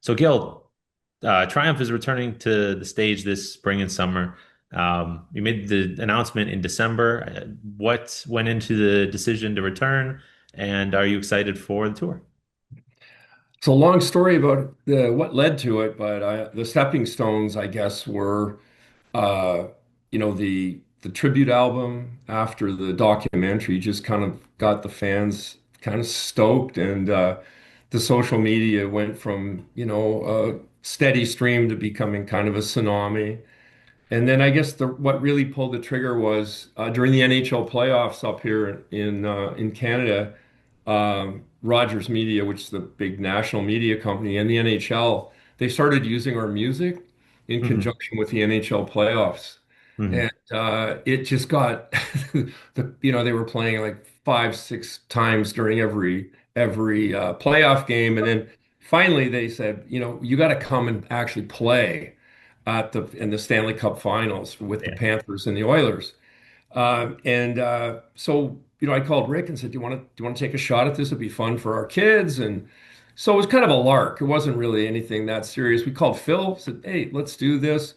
So, Gil, Triumph is returning to the stage this spring and summer. You made the announcement in December. What went into the decision to return, and are you excited for the tour? It's a long story about what led to it, but the stepping stones, I guess, were uh, the tribute album after the documentary just kind of got the fans kind of stoked, and the social media went from a steady stream to becoming kind of a tsunami. And then I guess what really pulled the trigger was during the NHL playoffs up here in Canada. Rogers Media, which is the big national media company, and the NHL, they started using our music in Hmm. conjunction with the NHL playoffs. Hmm. And it just got they were playing like five, six times during every playoff game. And then finally they said, you got to come and actually play in the Stanley Cup Finals with the Yeah. Panthers and the Oilers. And so I called Rick and said, "Do you want to take a shot at this? It'd be fun for our kids." And so it was kind of a lark. It wasn't really anything that serious. We called Phil, said, "Hey, let's do this."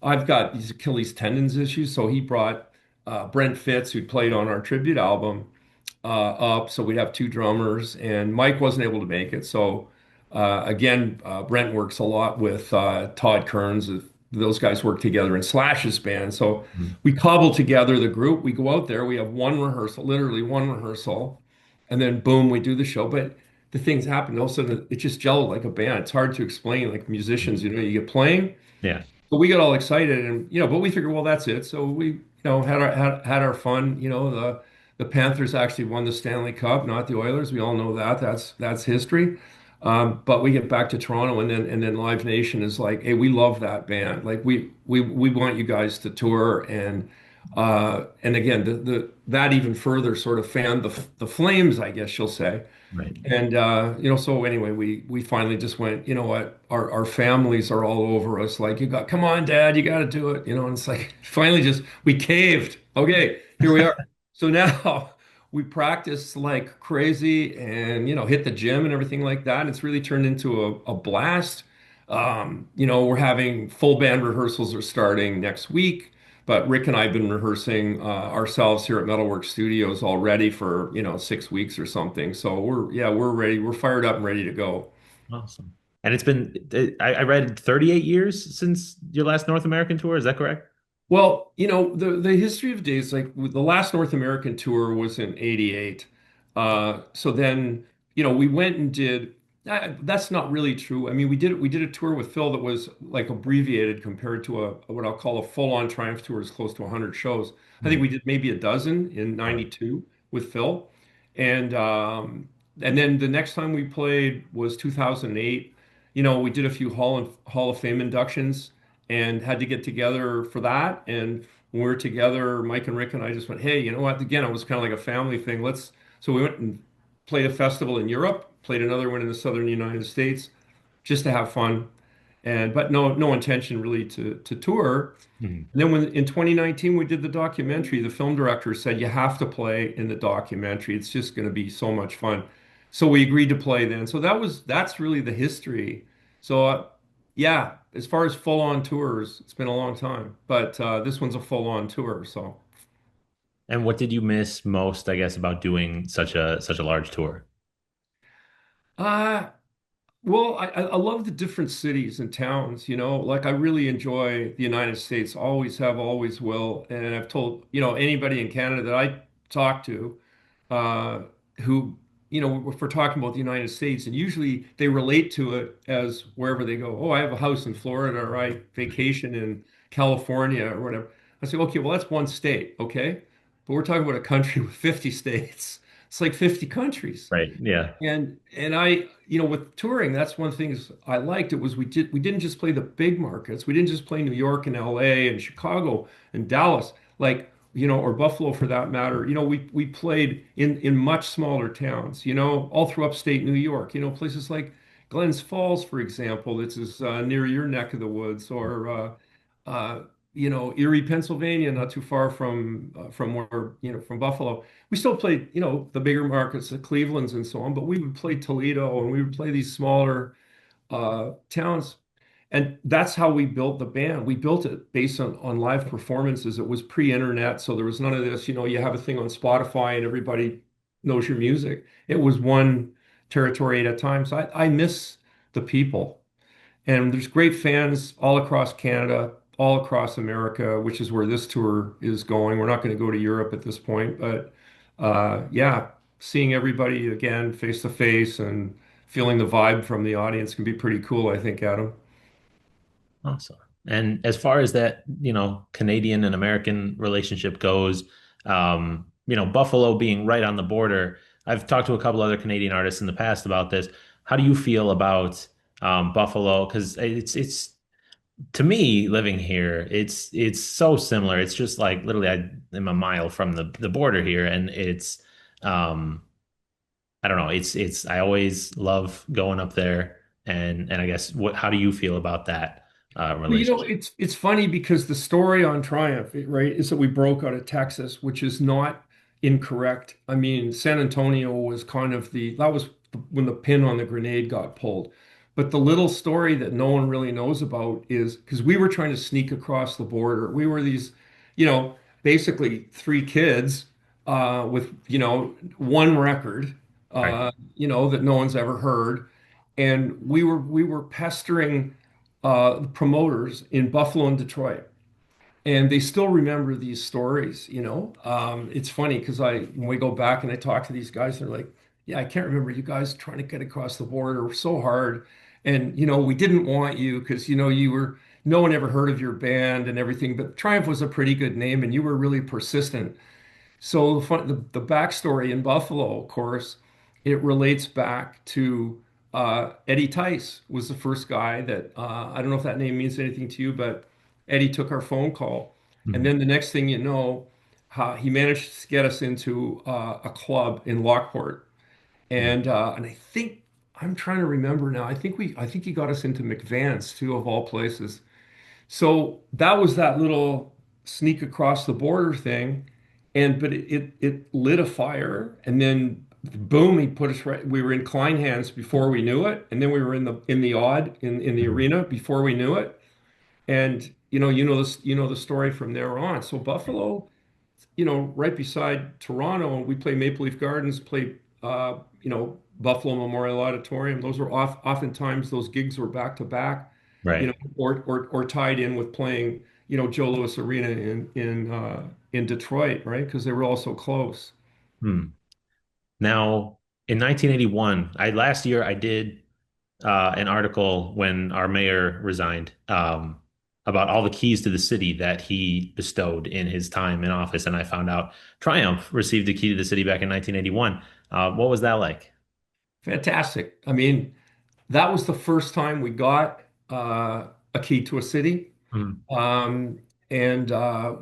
I've got these Achilles tendons issues, so he brought Brent Fitz, who played on our tribute album, up. So we'd have two drummers, and Mike wasn't able to make it. So again, Brent works a lot with Todd Kearns. Those guys work together in Slash's band. So Mhm. we cobble together the group. We go out there. We have one rehearsal, literally one rehearsal, and then boom, we do the show. But the things happen. All of a sudden, it just gelled like a band. It's hard to explain. Like musicians, you get playing. Yeah. But we got all excited, and but we figured, well, that's it. So we, had our fun. The Panthers actually won the Stanley Cup, not the Oilers. We all know that. That's history. But we get back to Toronto, and then Live Nation is like, hey, we love that band. Like we want you guys to tour, and again, that even further sort of fanned the flames, I guess you'll say. Right. And so anyway, we finally just went, you know what, our families are all over us, like, come on, Dad, you got to do it, and it's like finally just we caved. Okay, here we are. So now we practice like crazy and hit the gym and everything like that. It's really turned into a blast. We're having full band rehearsals are starting next week. But Rick and I have been rehearsing ourselves here at Metalworks Studios already for 6 weeks or something. So we're ready. We're fired up and ready to go. Awesome. And it's been, I read 38 years since your last North American tour. Is that correct? Well, the history of days, like the last North American tour was in '88. So then, we went and did that's not really true. I mean, we did a tour with Phil that was like abbreviated compared to what I'll call a full-on Triumph tour is close to 100 shows. I think Mhm. we did maybe a dozen in Right. '92 with Phil. And and then the next time we played was 2008. We did a few Hall of Fame inductions and had to get together for that. And when we were together, Mike and Rick and I just went, hey, you know what? Again, it was kind of like a family thing. So we went and played a festival in Europe, played another one in the southern United States, just to have fun. But no intention really to tour. Mhm. And then when in 2019 we did the documentary, the film director said you have to play in the documentary. It's just going to be so much fun. So we agreed to play then. So that's really the history. So yeah, as far as full-on tours, it's been a long time, but this one's a full-on tour. So And what did you miss most, I guess, about doing such a large tour? uh well, I love the different cities and towns, like I really enjoy the United States, always have, always will. And I've told, anybody in Canada that I talk to, uh, who, if we're talking about the United States, and usually they relate to it as wherever they go. Oh, I have a house in Florida, or I vacation in California, or whatever. I say, okay, well, that's one state, okay? But we're talking about a country with 50 states. It's like 50 countries. Right. Yeah. And I, with touring, that's one of the things I liked. It was we didn't just play the big markets. We didn't just play New York and LA and Chicago and Dallas, like, or Buffalo for that matter. We played in much smaller towns, all through upstate New York, places like Glens Falls, for example, that's near your neck of the woods, or uh, Erie, Pennsylvania, not too far from where, from Buffalo. We still played, the bigger markets, the Clevelands and so on, but we would play Toledo and we would play these smaller, towns. And that's how we built the band. We built it based on live performances. It was pre-internet, so there was none of this, you have a thing on Spotify and everybody knows your music. It was one territory at a time. So I miss the people. And there's great fans all across Canada, all across America, which is where this tour is going. We're not going to go to Europe at this point, but yeah, seeing everybody again face to face and feeling the vibe from the audience can be pretty cool, I think, Adam. Awesome. And as far as that, Canadian and American relationship goes, Buffalo being right on the border, I've talked to a couple other Canadian artists in the past about this. How do you feel about Buffalo? Because it's to me living here, it's so similar. It's just like literally I am a mile from the border here, and um I don't know. It's I always love going up there, and I guess how do you feel about that Well, relationship? it's funny because the story on Triumph, right, is that we broke out of Texas, which is not incorrect. I mean, San Antonio was kind of that was when the pin on the grenade got pulled. But the little story that no one really knows about is because we were trying to sneak across the border. We were these, you know, basically three kids with, one record, Right. that no one's ever heard. And we were pestering the promoters in Buffalo and Detroit. And they still remember these stories. It's funny because when we go back and I talk to these guys, they're like, yeah, I can't remember you guys trying to get across the border so hard. And, we didn't want you because, no one ever heard of your band and everything, but Triumph was a pretty good name and you were really persistent. So the backstory in Buffalo, of course, it relates back to Eddie Tice was the first guy that I don't know if that name means anything to you, but Eddie took our phone call, and Mhm. then the next thing you know, he managed to get us into a club in Lockport, and I think I'm trying to remember now. I think he got us into McVance too, of all places. So that was that little sneak across the border thing, but it lit a fire, and then boom, he put us right. We were in Klein hands before we knew it, and then we were in the odd in the Mhm. arena before we knew it, and the story from there on. So Buffalo, right beside Toronto, we play Maple Leaf Gardens, play Buffalo Memorial Auditorium. Those were oftentimes those gigs were back to back, Right. or tied in with playing, Joe Louis Arena in Detroit, right? Because they were all so close. Hmm. Now, in 1981, I last year I did an article when our mayor resigned about all the keys to the city that he bestowed in his time in office, and I found out Triumph received the key to the city back in 1981. What was that like? Fantastic. I mean, that was the first time we got a key to a city. Hmm. Um, and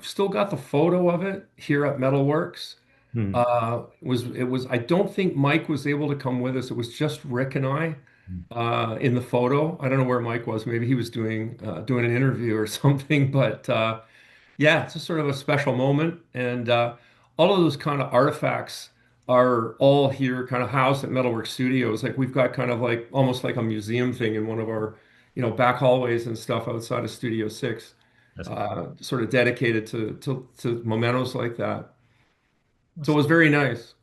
still got the photo of it here at Metalworks. Hmm. I don't think Mike was able to come with us. It was just Rick and I in the photo. I don't know where Mike was. Maybe he was doing an interview or something. But yeah, it's a sort of a special moment. And all of those kind of artifacts are all here, kind of housed at Metalwork Studios. Like we've got kind of like almost like a museum thing in one of our, back hallways and stuff outside of Studio 6, That's cool. sort of dedicated to mementos like that. So it Awesome. was very nice.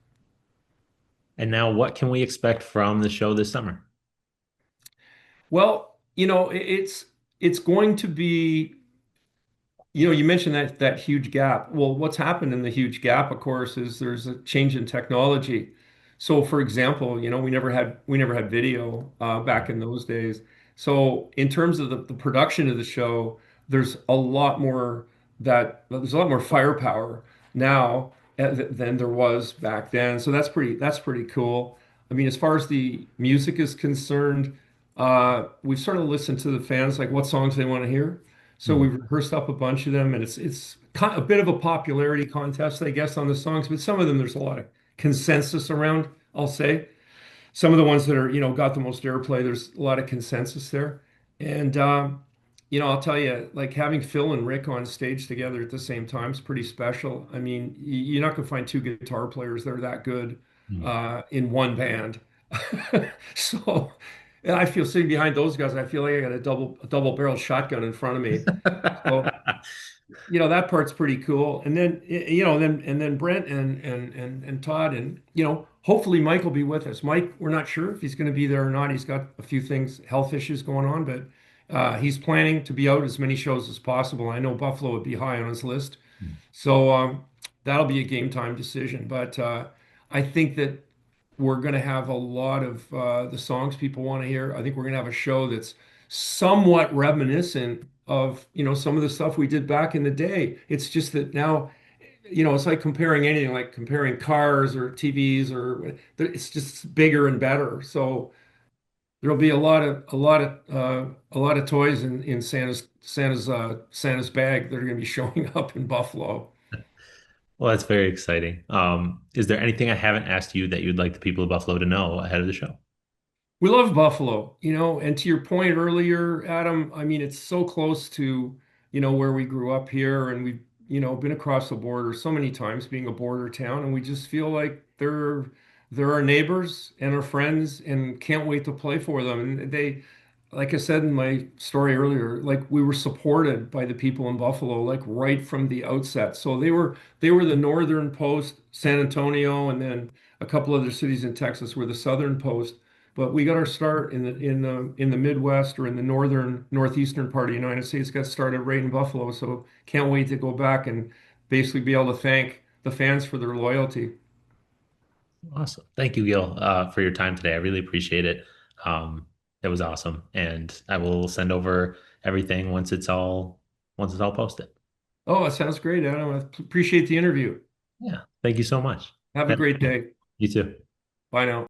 And now, what can we expect from the show this summer? Well, it's going to be. You mentioned that huge gap. Well, what's happened in the huge gap, of course, is there's a change in technology. So, for example, we never had video back Right. in those days. So, in terms of the production of the show, there's a lot more firepower now than there was back then. So that's pretty cool. I mean, as far as the music is concerned, we've sort of listened to the fans, like what songs they want to hear. So Hmm. we've rehearsed up a bunch of them, and it's a bit of a popularity contest, I guess, on the songs. But some of them, there's a lot of consensus around, I'll say. Some of the ones that are, got the most airplay, there's a lot of consensus there. And I'll tell you, like having Phil and Rick on stage together at the same time is pretty special. I mean, you're not gonna find two guitar players that are that good Hmm. in one band. So. And I feel sitting behind those guys, I feel like I got a double barreled shotgun in front of me. So that part's pretty cool. And then then Brent and Todd and hopefully Mike will be with us. Mike, we're not sure if he's going to be there or not. He's got a few things, health issues going on, but he's planning to be out as many shows as possible. I know Buffalo would be high on his list, so that'll be a game time decision. But I think that we're going to have a lot of the songs people want to hear. I think we're going to have a show that's somewhat reminiscent of, some of the stuff we did back in the day. It's just that now, it's like comparing anything, like comparing cars or TVs or it's just bigger and better. So there'll be a lot of toys in Santa's bag that are going to be showing up in Buffalo. Well, that's very exciting. Is there anything I haven't asked you that you'd like the people of Buffalo to know ahead of the show? We love Buffalo, and to your point earlier, Adam, I mean, it's so close to, where we grew up here and we've, been across the border so many times being a border town, and we just feel like they're our neighbors and our friends and can't wait to play for them. And like I said in my story earlier, like we were supported by the people in Buffalo, like right from the outset. So they were the northern post, San Antonio, and then a couple other cities in Texas were the southern post. But we got our start in the Midwest or in the northeastern part of the United States. Got started right in Buffalo, so can't wait to go back and basically be able to thank the fans for their loyalty. Awesome. Thank you, Gil, for your time today. I really appreciate it. Um, it was awesome, and I will send over everything once it's all posted. Oh, it sounds great, Adam. I appreciate the interview. Yeah. Thank you so much. Have a great day. You too. Bye now.